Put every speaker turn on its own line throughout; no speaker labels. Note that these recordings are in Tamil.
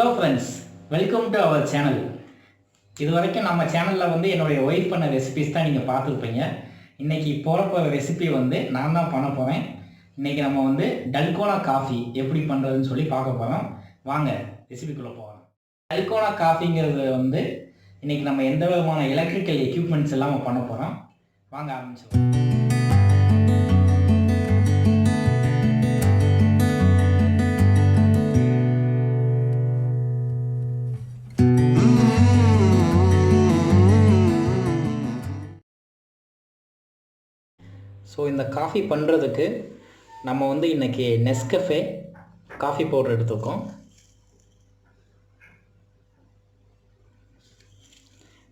Hello friends, welcome to our channel. இது வரைக்கும் நம்ம சேனலில் வந்து என்னுடைய ஒய்ஃப் பண்ண ரெசிபிஸ் தான் நீங்கள் பார்த்துருப்பீங்க. இன்றைக்கி போகிற ரெசிபி வந்து நான் தான் பண்ண போகிறேன். இன்றைக்கி நம்ம வந்து டல்கோனா காஃபி எப்படி பண்ணுறதுன்னு சொல்லி பார்க்க போகிறோம். வாங்க ரெசிபிக்குள்ளே போகலாம். டல்கோனா காஃபிங்கிறது வந்து இன்றைக்கி நம்ம எந்த விதமான எலக்ட்ரிக்கல் எக்யூப்மெண்ட்ஸ் இல்லாமல் பண்ண போகிறோம். வாங்க ஆரம்பிச்சிடலாம். ஸோ இந்த காஃபி பண்ணுறதுக்கு நம்ம வந்து இன்றைக்கி நெஸ்கஃபே காஃபி பவுடர் எடுத்துருக்கோம்.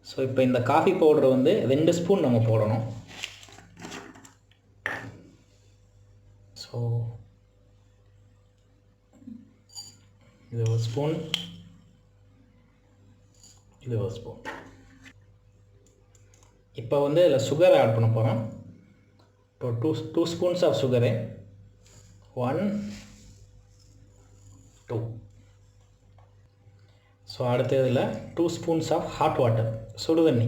ஸோ இப்போ இந்த காஃபி பவுடர் வந்து 2 ஸ்பூன் நம்ம போடணும். ஸோ இது ஒரு ஸ்பூன், இது ஒரு ஸ்பூன். இப்போ வந்து இதில் சுகர் ஆட் பண்ண போகிறோம். இப்போ two spoons of sugar, 1 2. So அடுத்த இதில் 2 ஸ்பூன்ஸ் ஆஃப் ஹாட் வாட்டர், சுடு தண்ணி.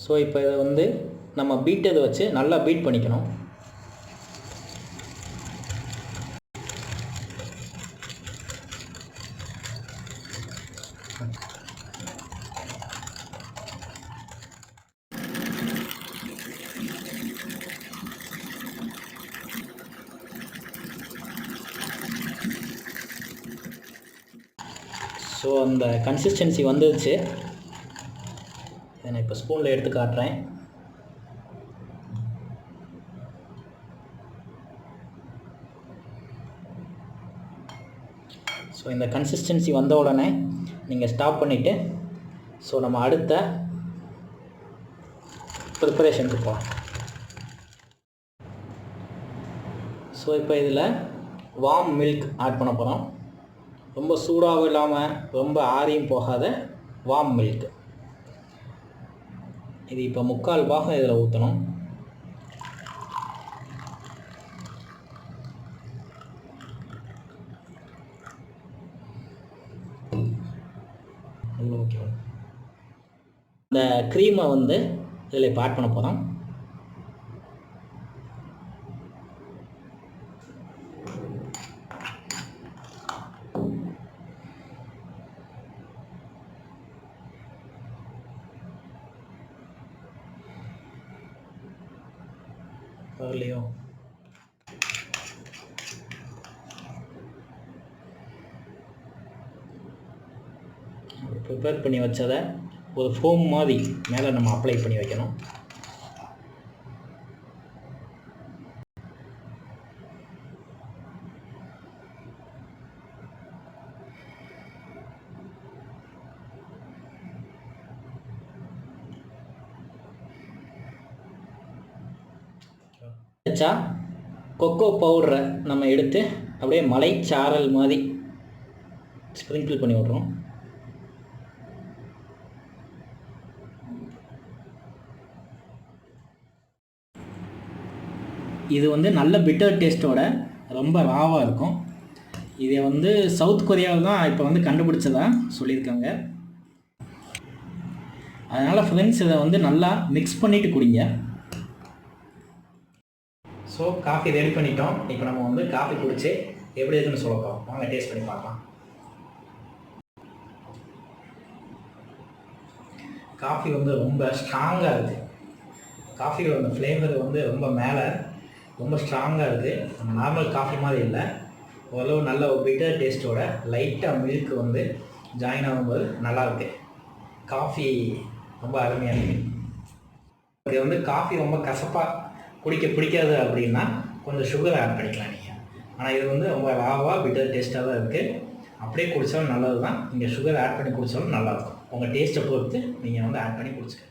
ஸோ இப்போ இதை வந்து நம்ம பீட்டரை வச்சு நல்லா பீட் பண்ணிக்கணும். ஸோ அந்த கன்சிஸ்டன்சி வந்துடுச்சு. இதை நான் இப்போ ஸ்பூனில் எடுத்து காட்டுறேன். ஸோ இந்த கன்சிஸ்டன்சி வந்த உடனே நீங்கள் ஸ்டாப் பண்ணிவிட்டு ஸோ நம்ம அடுத்த ப்ரிப்பரேஷனுக்கு போகலாம். ஸோ இப்போ இதில் வார்ம் மில்க் ஆட் பண்ண போகிறோம். ரொம்ப சூடாகவும் இல்லாமல் ரொம்ப ஆறியும் போகாத வார்ம் மில்க். இது இப்போ 3/4 பாகம் இதில் ஊற்றணும். ஓகே, இந்த க்ரீமை வந்து இதில் இப்போ ஆட் பண்ண போகிறோம். வரலையோ? ப்ரிப்பேர் பண்ணி வச்சதை ஒரு ஃபோம் மாதிரி மேலே நம்ம அப்ளை பண்ணி வைக்கணும். வச்சா கொக்கோ பவுடரை நம்ம எடுத்து அப்படியே மலை சாரல் மாதிரி ஸ்ப்ரிங்கிள் பண்ணி விட்றோம். இது வந்து நல்ல பிட்டர் டேஸ்ட்டோட ரொம்ப ராவாக இருக்கும். இதை வந்து சவுத் கொரியாவில் தான் இப்போ வந்து கண்டுபிடிச்சதா சொல்லியிருக்காங்க. அதனால் ஃப்ரெண்ட்ஸ் இதை வந்து நல்லா மிக்ஸ் பண்ணிவிட்டு குடிங்க. ஸோ காஃபி ரெடி பண்ணிட்டோம். இப்போ நம்ம வந்து காஃபி குடிச்சு எப்படி இருக்குன்னு சொல்லப்போம். வாங்க டேஸ்ட் பண்ணி பார்க்கலாம். காஃபி வந்து ரொம்ப ஸ்ட்ராங்காக இருக்குது. காஃபியோட அந்த ஃப்ளேவர் வந்து ரொம்ப மேலே ரொம்ப ஸ்ட்ராங்காக இருக்குது. நம்ம நார்மல் காஃபி மாதிரி இல்லை. ஓரளவு நல்ல ஒரு பிட்டர் டேஸ்ட்டோட லைட்டாக மில்க் வந்து ஜாயின் ஆகும்போது நல்லாயிருக்கு. காஃபி ரொம்ப அருமையாக இருக்குது. இது வந்து காஃபி ரொம்ப கசப்பாக குடிக்க பிடிக்காது அப்படின்னா கொஞ்சம் சுகர் ஆட் பண்ணிக்கலாம் நீங்கள். ஆனால் இது வந்து ரொம்ப ராவாக பிட்டர் டேஸ்ட்டாக தான் இருக்குது. அப்படியே குடித்தாலும் நல்லது தான். நீங்கள் சுகர் ஆட் பண்ணி குடித்தாலும் நல்லாயிருக்கும். உங்கள் டேஸ்ட்டை பொறுத்து நீங்கள் வந்து ஆட் பண்ணி குடிச்சுக்க.